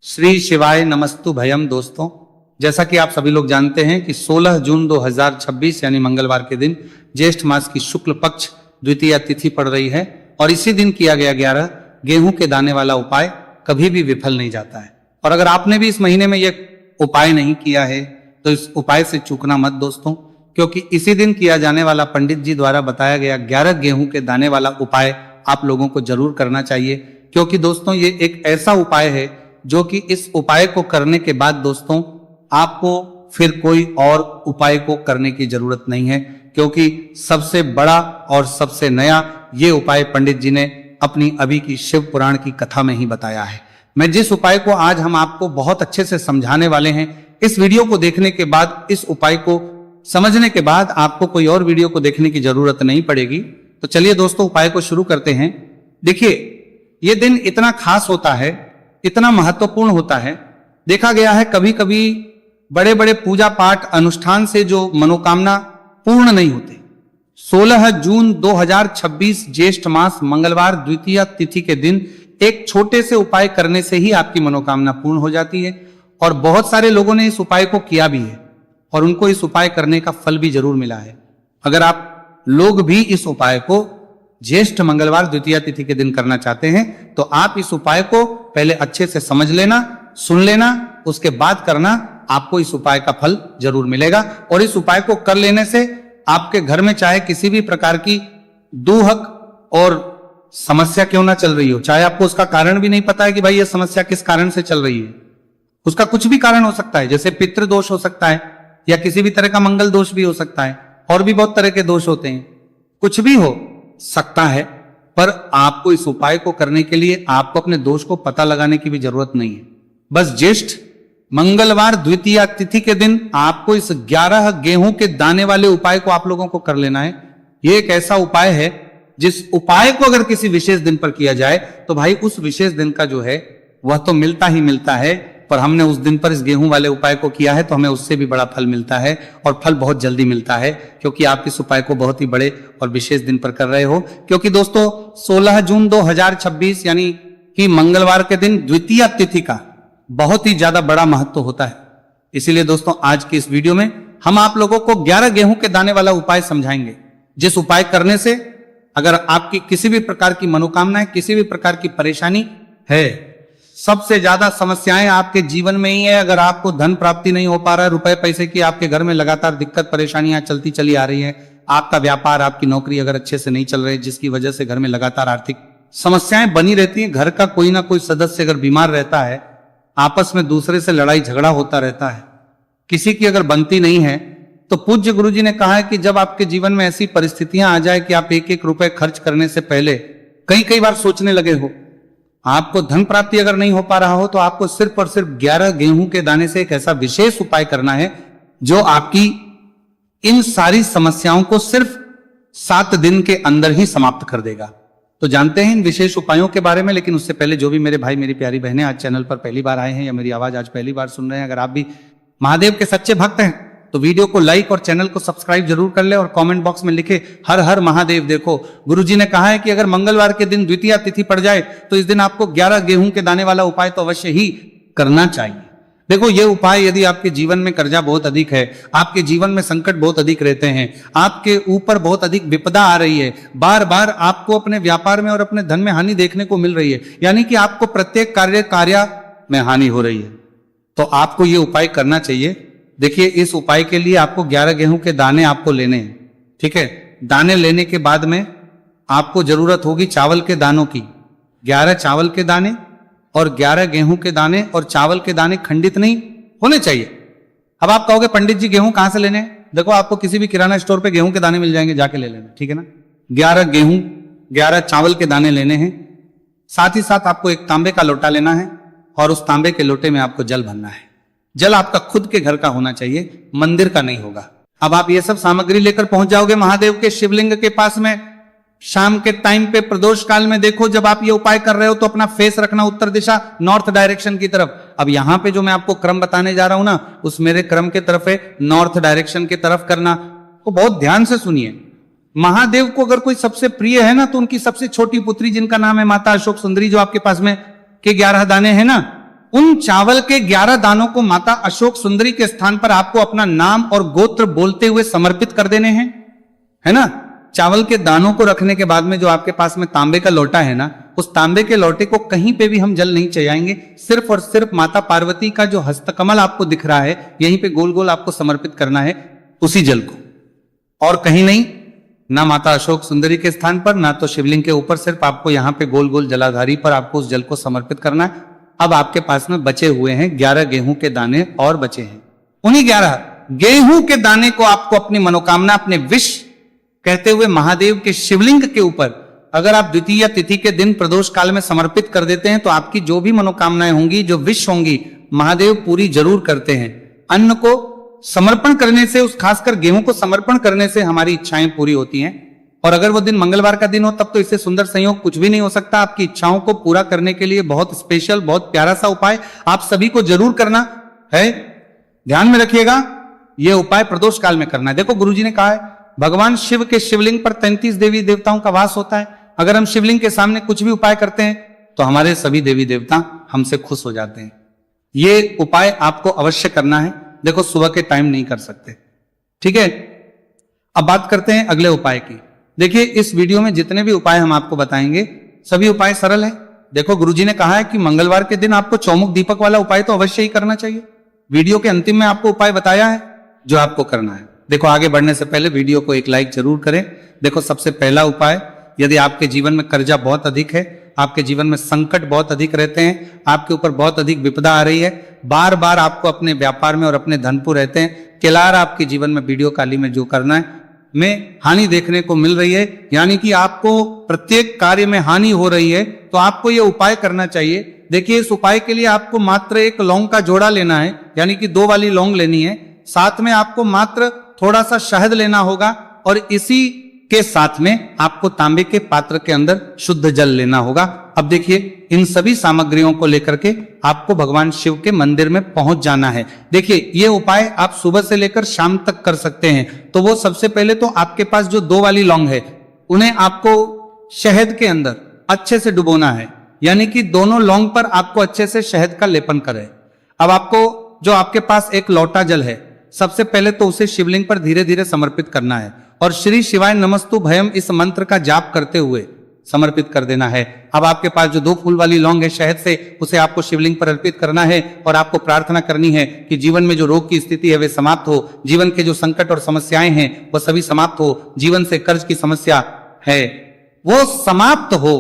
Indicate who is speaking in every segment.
Speaker 1: श्री शिवाय नमस्तु भयम। दोस्तों, जैसा कि आप सभी लोग जानते हैं कि 16 जून 2026 यानी मंगलवार के दिन ज्येष्ठ मास की शुक्ल पक्ष द्वितीया तिथि पड़ रही है और इसी दिन किया गया 11 गेहूं के दाने वाला उपाय कभी भी विफल नहीं जाता है। और अगर आपने भी इस महीने में यह उपाय नहीं किया है तो इस उपाय से चूकना मत दोस्तों, क्योंकि इसी दिन किया जाने वाला पंडित जी द्वारा बताया गया 11 गेहूं के दाने वाला उपाय आप लोगों को जरूर करना चाहिए। क्योंकि दोस्तों ये एक ऐसा उपाय है जो कि इस उपाय को करने के बाद दोस्तों आपको फिर कोई और उपाय को करने की जरूरत नहीं है, क्योंकि सबसे बड़ा और सबसे नया ये उपाय पंडित जी ने अपनी अभी की शिव पुराण की कथा में ही बताया है। मैं जिस उपाय को आज हम आपको बहुत अच्छे से समझाने वाले हैं, इस वीडियो को देखने के बाद, इस उपाय को समझने के बाद आपको कोई और वीडियो को देखने की जरूरत नहीं पड़ेगी। तो चलिए दोस्तों उपाय को शुरू करते हैं। देखिए, ये दिन इतना खास होता है, इतना महत्वपूर्ण होता है। देखा गया है कभी कभी बड़े बड़े पूजा पाठ अनुष्ठान से जो मनोकामना पूर्ण नहीं होते। 16 जून 2026 ज्येष्ठ मास मंगलवार द्वितीया तिथि के दिन एक छोटे से उपाय करने से ही आपकी मनोकामना पूर्ण हो जाती है। और बहुत सारे लोगों ने इस उपाय को किया भी है और उनको इस उपाय करने का फल भी जरूर मिला है। अगर आप लोग भी इस उपाय को ज्येष्ठ मंगलवार द्वितीया तिथि के दिन करना चाहते हैं तो आप इस उपाय को पहले अच्छे से समझ लेना, सुन लेना, उसके बाद करना। आपको इस उपाय का फल जरूर मिलेगा। और इस उपाय को कर लेने से आपके घर में चाहे किसी भी प्रकार की दुहक और समस्या क्यों ना चल रही हो, चाहे आपको उसका कारण भी नहीं पता है कि भाई ये समस्या किस कारण से चल रही है, उसका कुछ भी कारण हो सकता है। जैसे पितृ दोष हो सकता है या किसी भी तरह का मंगल दोष भी हो सकता है, और भी बहुत तरह के दोष होते हैं, कुछ भी हो सकता है। पर आपको इस उपाय को करने के लिए आपको अपने दोष को पता लगाने की भी जरूरत नहीं है। बस ज्येष्ठ मंगलवार द्वितीया तिथि के दिन आपको इस 11 गेहूं के दाने वाले उपाय को आप लोगों को कर लेना है। यह एक ऐसा उपाय है जिस उपाय को अगर किसी विशेष दिन पर किया जाए तो भाई उस विशेष दिन का जो है वह तो मिलता ही मिलता है, पर हमने उस दिन पर इस गेहूं वाले उपाय को किया है तो हमें उससे भी बड़ा फल मिलता है, और फल बहुत जल्दी मिलता है, क्योंकि आप इस उपाय को बहुत ही बड़े और विशेष दिन पर कर रहे हो। क्योंकि दोस्तों 16 जून 2026 यानी कि मंगलवार के दिन द्वितीया तिथि का बहुत ही ज्यादा बड़ा महत्व होता है। इसीलिए दोस्तों आज की इस वीडियो में हम आप लोगों को 11 गेहूं के दाने वाला उपाय समझाएंगे, जिस उपाय करने से अगर आपकी किसी भी प्रकार की मनोकामना, किसी भी प्रकार की परेशानी है, सबसे ज्यादा समस्याएं आपके जीवन में ही है। अगर आपको धन प्राप्ति नहीं हो पा रहा है, रुपए पैसे की आपके घर में लगातार दिक्कत परेशानियां चलती चली आ रही है, आपका व्यापार, आपकी नौकरी अगर अच्छे से नहीं चल रही, जिसकी वजह से घर में लगातार आर्थिक समस्याएं बनी रहती है, घर का कोई ना कोई सदस्य अगर बीमार रहता है, आपस में दूसरे से लड़ाई झगड़ा होता रहता है, किसी की अगर बनती नहीं है, तो पूज्य गुरु जी ने कहा है कि जब आपके जीवन में ऐसी परिस्थितियां आ जाए कि आप एक एक रुपए खर्च करने से पहले कई बार सोचने लगे हो, आपको धन प्राप्ति अगर नहीं हो पा रहा हो, तो आपको सिर्फ और सिर्फ 11 गेहूं के दाने से एक ऐसा विशेष उपाय करना है जो आपकी इन सारी समस्याओं को सिर्फ 7 दिन के अंदर ही समाप्त कर देगा। तो जानते हैं इन विशेष उपायों के बारे में, लेकिन उससे पहले जो भी मेरे भाई मेरी प्यारी बहनें आज चैनल पर पहली बार आए हैं या मेरी आवाज आज पहली बार सुन रहे हैं, अगर आप भी महादेव के सच्चे भक्त हैं तो वीडियो को लाइक और चैनल को सब्सक्राइब जरूर कर ले और कमेंट बॉक्स में लिखे हर हर महादेव। देखो, गुरुजी ने कहा है कि अगर मंगलवार के दिन द्वितीया तिथि पड़ जाए तो इस दिन आपको 11 गेहूं के दाने वाला उपाय तो अवश्य ही करना चाहिए। देखो, ये उपाय यदि आपके जीवन में कर्जा बहुत अधिक है, आपके जीवन में संकट बहुत अधिक रहते हैं, आपके ऊपर बहुत अधिक विपदा आ रही है, बार बार आपको अपने व्यापार में और अपने धन में हानि देखने को मिल रही है, यानी कि आपको प्रत्येक कार्य में हानि हो रही है, तो आपको ये उपाय करना चाहिए। देखिए, इस उपाय के लिए आपको 11 गेहूं के दाने आपको लेने हैं, ठीक है। दाने लेने के बाद में आपको जरूरत होगी चावल के दानों की। 11 चावल के दाने और 11 गेहूं के दाने, और चावल के दाने खंडित नहीं होने चाहिए। अब आप कहोगे पंडित जी गेहूं कहां से लेने हैं? देखो, आपको किसी भी किराना स्टोर पे गेहूं के दाने मिल जाएंगे, जाके ले लेना, ठीक है ना। 11 गेहूं 11 चावल के दाने लेने हैं। साथ ही साथ आपको एक तांबे का लोटा लेना है और उस तांबे के लोटे में आपको जल भरना है। जल आपका खुद के घर का होना चाहिए, मंदिर का नहीं होगा। अब आप ये सब सामग्री लेकर पहुंच जाओगे महादेव के शिवलिंग के पास में। शाम के टाइम पे प्रदोष काल में देखो, जब आप ये उपाय कर रहे हो तो अपना फेस रखना उत्तर दिशा, नॉर्थ डायरेक्शन की तरफ। अब यहां पे जो मैं आपको क्रम बताने जा रहा हूं ना, उस मेरे क्रम के तरफ है, नॉर्थ डायरेक्शन की तरफ करना। तो बहुत ध्यान से सुनिए। महादेव को अगर कोई सबसे प्रिय है ना, तो उनकी सबसे छोटी पुत्री जिनका नाम है माता अशोक सुंदरी, जो आपके पास में के 11 दाने हैं ना, उन चावल के 11 दानों को माता अशोक सुंदरी के स्थान पर आपको अपना नाम और गोत्र बोलते हुए समर्पित कर देने हैं, है ना। चावल के दानों को रखने के बाद में जो आपके पास में तांबे का लोटा है ना, उस तांबे के लोटे को कहीं पे भी हम जल नहीं चढ़ाएंगे, सिर्फ और सिर्फ माता पार्वती का जो हस्तकमल आपको दिख रहा है यहीं पे गोल गोल आपको समर्पित करना है उसी जल को, और कहीं नहीं, ना माता अशोक सुंदरी के स्थान पर, ना तो शिवलिंग के ऊपर, सिर्फ आपको यहाँ पे गोल गोल जलाधारी पर आपको उस जल को समर्पित करना है। अब आपके पास में बचे हुए हैं 11 गेहूं के दाने और बचे हैं। उन्हीं 11 गेहूं के दाने को आपको अपनी मनोकामना, अपने विश कहते हुए महादेव के शिवलिंग के ऊपर अगर आप द्वितीय तिथि के दिन प्रदोष काल में समर्पित कर देते हैं तो आपकी जो भी मनोकामनाएं होंगी, जो विश होंगी, महादेव पूरी जरूर करते हैं। अन्न को समर्पण करने से, उस खासकर गेहूं को समर्पण करने से हमारी इच्छाएं पूरी होती हैं। और अगर वो दिन मंगलवार का दिन हो तब तो इससे सुंदर संयोग कुछ भी नहीं हो सकता। आपकी इच्छाओं को पूरा करने के लिए बहुत स्पेशल, बहुत प्यारा सा उपाय आप सभी को जरूर करना है। ध्यान में रखिएगा, यह उपाय प्रदोष काल में करना है। देखो गुरुजी ने कहा है भगवान शिव के शिवलिंग पर 33 देवी देवताओं का वास होता है। अगर हम शिवलिंग के सामने कुछ भी उपाय करते हैं तो हमारे सभी देवी देवता हमसे खुश हो जाते हैं। ये उपाय आपको अवश्य करना है। देखो सुबह के टाइम नहीं कर सकते, ठीक है। अब बात करते हैं अगले उपाय की। देखिए इस वीडियो में जितने भी उपाय हम आपको बताएंगे सभी उपाय सरल है। देखो गुरुजी ने कहा है कि मंगलवार के दिन आपको चौमुख दीपक वाला उपाय तो अवश्य ही करना चाहिए। वीडियो के अंतिम में आपको उपाय बताया है जो आपको करना है। देखो आगे बढ़ने से पहले वीडियो को एक लाइक जरूर करें। देखो सबसे पहला उपाय, यदि आपके जीवन में कर्जा बहुत अधिक है, आपके जीवन में संकट बहुत अधिक रहते हैं, आपके ऊपर बहुत अधिक विपदा आ रही है, बार बार आपको अपने व्यापार में और अपने धनपुर रहते हैं, किलार आपके जीवन में वीडियो काली में जो करना है में हानि देखने को मिल रही है, यानी कि आपको प्रत्येक कार्य में हानि हो रही है, तो आपको यह उपाय करना चाहिए। देखिए इस उपाय के लिए आपको मात्र एक लौंग का जोड़ा लेना है, यानी कि 2 वाली लौंग लेनी है। साथ में आपको मात्र थोड़ा सा शहद लेना होगा और इसी के साथ में आपको तांबे के पात्र के अंदर शुद्ध जल लेना होगा। अब देखिए इन सभी सामग्रियों को लेकर के आपको भगवान शिव के मंदिर में पहुंच जाना है। देखिए ये उपाय आप सुबह से लेकर शाम तक कर सकते हैं। तो वो सबसे पहले तो आपके पास जो 2 वाली लौंग है उन्हें आपको शहद के अंदर अच्छे से डुबोना है, यानी कि दोनों लौंग पर आपको अच्छे से शहद का लेपन करें। अब आपको जो आपके पास एक लोटा जल है, सबसे पहले तो उसे शिवलिंग पर धीरे धीरे समर्पित करना है और श्री शिवाय नमस्तु भयम इस मंत्र का जाप करते हुए समर्पित कर देना है। अब आपके पास जो 2 फूल वाली लौंग है शहद से, उसे आपको शिवलिंग पर अर्पित करना है और आपको प्रार्थना करनी है कि जीवन में जो रोग की स्थिति है वे समाप्त हो, जीवन के जो संकट और समस्याएं हैं वह सभी समाप्त हो, जीवन से कर्ज की समस्या है वो समाप्त हो।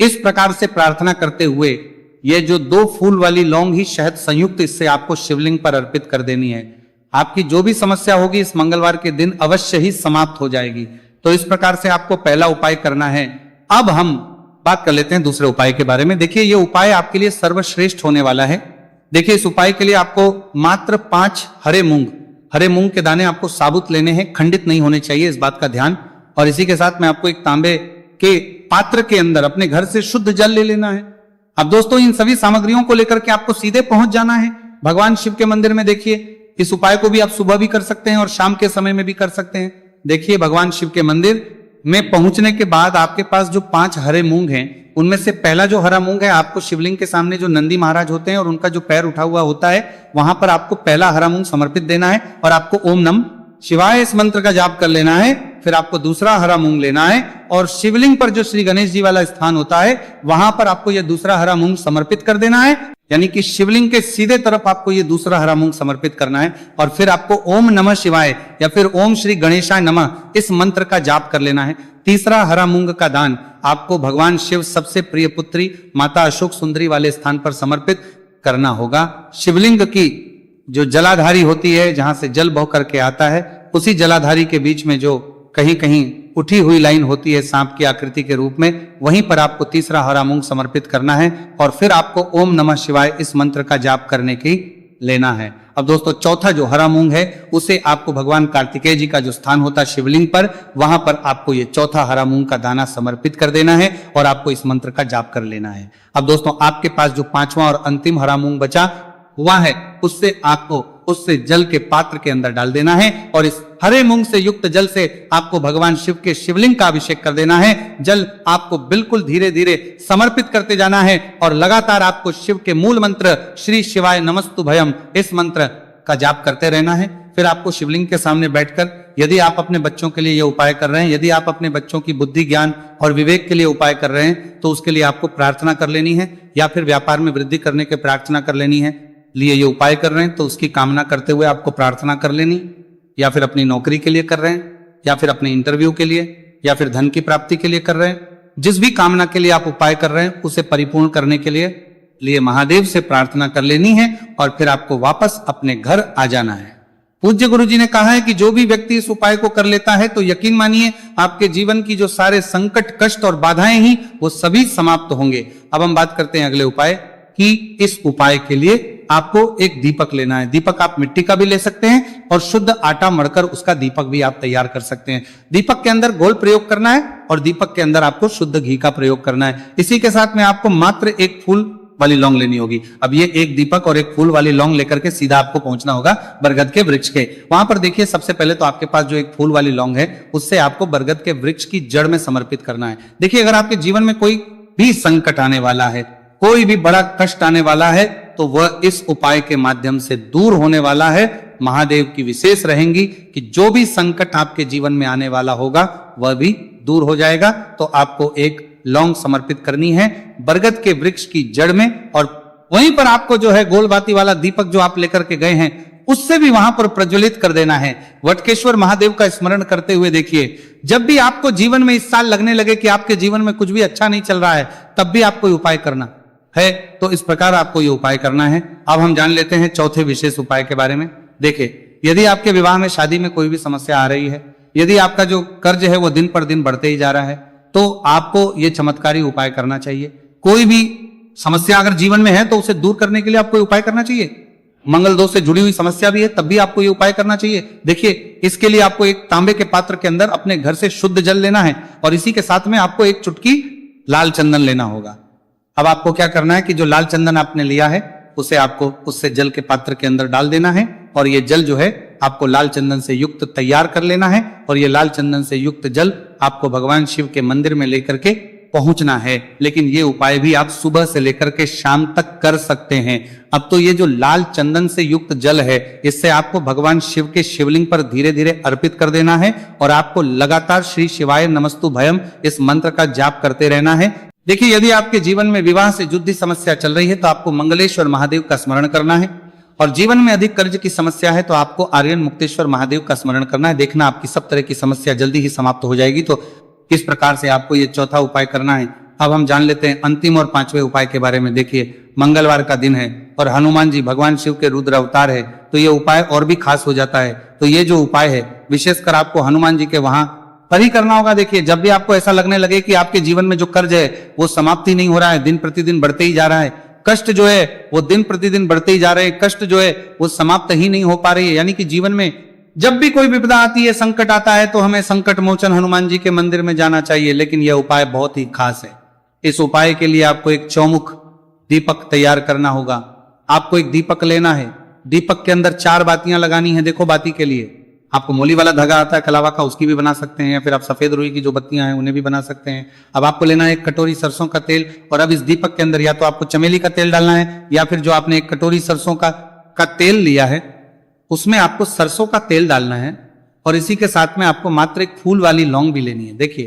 Speaker 1: इस प्रकार से प्रार्थना करते हुए ये जो 2 फूल वाली लौंग ही शहद संयुक्त इससे आपको शिवलिंग पर अर्पित कर देनी है। आपकी जो भी समस्या होगी इस मंगलवार के दिन अवश्य ही समाप्त हो जाएगी। तो इस प्रकार से आपको पहला उपाय करना है। अब हम बात कर लेते हैं दूसरे उपाय के बारे में। देखिए ये उपाय आपके लिए सर्वश्रेष्ठ होने वाला है। देखिए इस उपाय के लिए आपको मात्र 5 हरे मूंग के दाने आपको साबुत लेने हैं, खंडित नहीं होने चाहिए, इस बात का ध्यान। और इसी के साथ में आपको एक तांबे के पात्र के अंदर अपने घर से शुद्ध जल ले लेना है। अब दोस्तों इन सभी सामग्रियों को लेकर के आपको सीधे पहुंच जाना है भगवान शिव के मंदिर में। देखिए इस उपाय को भी आप सुबह भी कर सकते हैं और शाम के समय में भी कर सकते हैं। देखिए भगवान शिव के मंदिर में पहुंचने के बाद आपके पास जो 5 हरे मूंग हैं उनमें से पहला जो हरा मूंग है आपको शिवलिंग के सामने जो नंदी महाराज होते हैं और उनका जो पैर उठा हुआ होता है वहां पर आपको पहला हरा मूंग समर्पित देना है और आपको ओम नमः शिवाय इस मंत्र का जाप कर लेना है। फिर आपको दूसरा हरा मूंग लेना है और शिवलिंग पर जो श्री गणेश जी वाला स्थान होता है वहां पर आपको यह दूसरा हरा मूंग समर्पित कर देना है, यानी कि शिवलिंग के सीधे तरफ आपको ये दूसरा हरा मूंग समर्पित करना है। और फिर आपको ओम नमः शिवाय या फिर ओम श्री गणेशाय नमः इस मंत्र का जाप कर लेना है। तीसरा हरा मूंग का दान आपको भगवान शिव सबसे प्रिय पुत्री माता अशोक सुंदरी वाले स्थान पर समर्पित करना होगा। शिवलिंग की जो जलाधारी होती है, जहां से जल बह करके आता है, उसी जलाधारी के बीच में जो कहीं कहीं उठी हुई लाइन होती है सांप की आकृति के रूप में, वहीं पर आपको तीसरा हरा मूंग समर्पित करना है और फिर आपको ओम नमः शिवाय इस मंत्र का जाप करने की लेना है। अब दोस्तों चौथा जो हरा मूंग है उसे आपको भगवान कार्तिकेय जी का जो स्थान होता है शिवलिंग पर, वहां पर आपको ये चौथा हरा मूंग का दाना समर्पित कर देना है और आपको इस मंत्र का जाप कर लेना है। अब दोस्तों आपके पास जो 5वां और अंतिम हरा मूंग बचा हुआ है उससे आपको उससे जल के पात्र के अंदर डाल देना है और इस हरे मूंग से युक्त जल से आपको भगवान शिव के शिवलिंग का अभिषेक कर देना है। जल आपको बिल्कुल धीरे धीरे समर्पित करते जाना है और लगातार आपको शिव के मूल मंत्र श्री शिवाय नमस्तुभयम इस मंत्र का जाप करते रहना है। फिर आपको शिवलिंग के सामने बैठकर, यदि आप अपने बच्चों के लिए यह उपाय कर रहे हैं, यदि आप अपने बच्चों की बुद्धि ज्ञान और विवेक के लिए उपाय कर रहे हैं, तो उसके लिए आपको प्रार्थना कर लेनी है, या फिर व्यापार में वृद्धि करने के प्रार्थना कर लेनी है। लिए ये उपाय कर रहे हैं तो उसकी कामना करते हुए आपको प्रार्थना कर लेनी, या फिर अपनी नौकरी के लिए कर रहे हैं, या फिर अपने इंटरव्यू के लिए, या फिर धन की प्राप्ति के लिए कर रहे हैं। जिस भी कामना के लिए आप उपाय कर रहे हैं उसे परिपूर्ण करने के लिए महादेव से प्रार्थना कर लेनी है और फिर आपको वापस अपने घर आ जाना है। पूज्य गुरु जी ने कहा है कि जो भी व्यक्ति इस उपाय को कर लेता है तो यकीन मानिए आपके जीवन की जो सारे संकट, कष्ट और बाधाएं ही वो सभी समाप्त होंगे। अब हम बात करते हैं अगले उपाय कि इस उपाय के लिए आपको एक दीपक लेना है। दीपक आप मिट्टी का भी ले सकते हैं और शुद्ध आटा मढ़कर उसका दीपक भी आप तैयार कर सकते हैं। दीपक के अंदर गोल प्रयोग करना है और दीपक के अंदर आपको शुद्ध घी का प्रयोग करना है। इसी के साथ में आपको मात्र एक फूल वाली लौंग लेनी होगी। अब ये एक दीपक और एक फूल वाली लौंग लेकर के सीधा आपको पहुंचना होगा बरगद के वृक्ष के। वहां पर देखिए, सबसे पहले तो आपके पास जो एक फूल वाली लौंग है उससे आपको बरगद के वृक्ष की जड़ में समर्पित करना है। देखिए, अगर आपके जीवन में कोई भी संकट आने वाला है, कोई भी बड़ा कष्ट आने वाला है, तो वह इस उपाय के माध्यम से दूर होने वाला है। महादेव की विशेष रहेंगी कि जो भी संकट आपके जीवन में आने वाला होगा वह भी दूर हो जाएगा। तो आपको एक लौंग समर्पित करनी है बरगद के वृक्ष की जड़ में, और वहीं पर आपको जो है गोलबाती वाला दीपक जो आप लेकर के गए हैं उससे भी वहां पर प्रज्वलित कर देना है। वटकेश्वर महादेव का स्मरण करते हुए देखिए, जब भी आपको जीवन में इस साल लगने लगे कि आपके जीवन में कुछ भी अच्छा नहीं चल रहा है, तब भी आपको ये उपाय करना है। तो इस प्रकार आपको ये उपाय करना है। अब हम जान लेते हैं चौथे विशेष उपाय के बारे में। देखिए, यदि आपके विवाह में, शादी में कोई भी समस्या आ रही है, यदि आपका जो कर्ज है वो दिन पर दिन बढ़ते ही जा रहा है, तो आपको ये चमत्कारी उपाय करना चाहिए। कोई भी समस्या अगर जीवन में है तो उसे दूर करने के लिए आपको उपाय करना चाहिए। मंगल दोष से जुड़ी हुई समस्या भी है तब भी आपको ये उपाय करना चाहिए। देखिए, इसके लिए आपको एक तांबे के पात्र के अंदर अपने घर से शुद्ध जल लेना है और इसी के साथ में आपको एक चुटकी लाल चंदन लेना होगा। अब आपको क्या करना है कि जो लाल चंदन आपने लिया है उसे आपको उससे जल के पात्र के अंदर डाल देना है और ये जल जो है आपको लाल चंदन से युक्त तैयार कर लेना है और ये लाल चंदन से युक्त जल आपको भगवान शिव के मंदिर में लेकर के पहुंचना है। लेकिन ये उपाय भी आप सुबह से लेकर के शाम तक कर सकते हैं। अब तो ये जो लाल चंदन से युक्त जल है, इससे आपको भगवान शिव के शिवलिंग पर धीरे धीरे अर्पित कर देना है और आपको लगातार श्री शिवाय नमस्तुभयम इस मंत्र का जाप करते रहना है। देखिए, यदि आपके जीवन में विवाह से जुड़ी समस्या चल रही है तो आपको मंगलेश्वर महादेव का स्मरण करना है, और जीवन में अधिक कर्ज की समस्या है तो आपको आर्यन मुक्तेश्वर महादेव का स्मरण करना है। देखना आपकी सब तरह की समस्या जल्दी ही समाप्त हो जाएगी। तो किस प्रकार से आपको ये चौथा उपाय करना है, अब हम जान लेते हैं अंतिम और पांचवें उपाय के बारे में। देखिए, मंगलवार का दिन है और हनुमान जी भगवान शिव के रुद्र अवतार है, तो ये उपाय और भी खास हो जाता है। तो ये जो उपाय है विशेषकर आपको हनुमान जी के वहां पर ही करना होगा। देखिए, जब भी आपको ऐसा लगने लगे कि आपके जीवन में जो कर्ज है वो समाप्ति नहीं हो रहा है, दिन प्रतिदिन बढ़ते ही जा रहा है, कष्ट जो है वो दिन प्रतिदिन बढ़ते ही जा रहे हैं, कष्ट जो है वो समाप्त ही नहीं हो पा रही है, यानी कि जीवन में जब भी कोई विपदा आती है, संकट आता है, तो हमें संकट मोचन हनुमान जी के मंदिर में जाना चाहिए। लेकिन यह उपाय बहुत ही खास है। इस उपाय के लिए आपको एक चौमुख दीपक तैयार करना होगा। आपको एक दीपक लेना है, दीपक के अंदर 4 बातियां लगानी है। देखो, बाती के लिए आपको मोली वाला धागा आता है कलावा का, उसकी भी बना सकते हैं, या फिर आप सफेद रुई की जो बत्तियां हैं उन्हें भी बना सकते हैं। अब आपको लेना है एक कटोरी सरसों का तेल, और अब इस दीपक के अंदर या तो आपको चमेली का तेल डालना है, या फिर जो आपने एक कटोरी सरसों का तेल लिया है उसमें आपको सरसों का तेल डालना है, और इसी के साथ में आपको मात्र एक फूल वाली लौंग भी लेनी है। देखिए,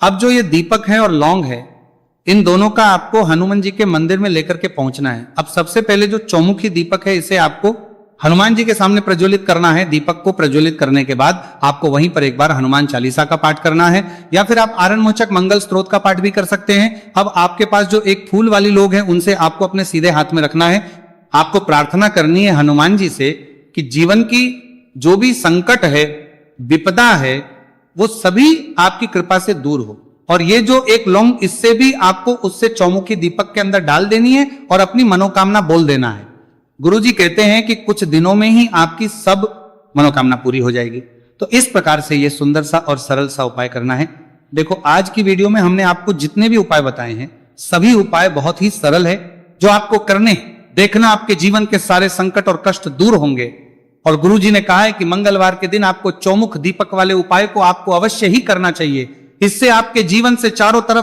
Speaker 1: अब जो ये दीपक है और लौंग है, इन दोनों का आपको हनुमान जी के मंदिर में लेकर के पहुंचना है। अब सबसे पहले जो चौमुखी दीपक है इसे आपको हनुमान जी के सामने प्रज्वलित करना है। दीपक को प्रज्वलित करने के बाद आपको वहीं पर एक बार हनुमान चालीसा का पाठ करना है, या फिर आप आरण मोचक मंगल स्त्रोत का पाठ भी कर सकते हैं। अब आपके पास जो एक फूल वाली लोग हैं उनसे आपको अपने सीधे हाथ में रखना है। आपको प्रार्थना करनी है हनुमान जी से कि जीवन की जो भी संकट है, विपदा है, वो सभी आपकी कृपा से दूर हो। और ये जो एक लौंग, इससे भी आपको उससे चौमुखी दीपक के अंदर डाल देनी है और अपनी मनोकामना बोल देना है। गुरुजी कहते हैं कि कुछ दिनों में ही आपकी सब मनोकामना पूरी हो जाएगी। तो इस प्रकार से ये सुंदर सा और सरल सा उपाय करना है। देखो, आज की वीडियो में हमने आपको जितने भी उपाय बताए हैं, सभी उपाय बहुत ही सरल है जो आपको करने देखना आपके जीवन के सारे संकट और कष्ट दूर होंगे। और गुरुजी ने कहा है कि मंगलवार के दिन आपको चौमुख दीपक वाले उपाय को आपको अवश्य ही करना चाहिए। इससे आपके जीवन से चारों तरफ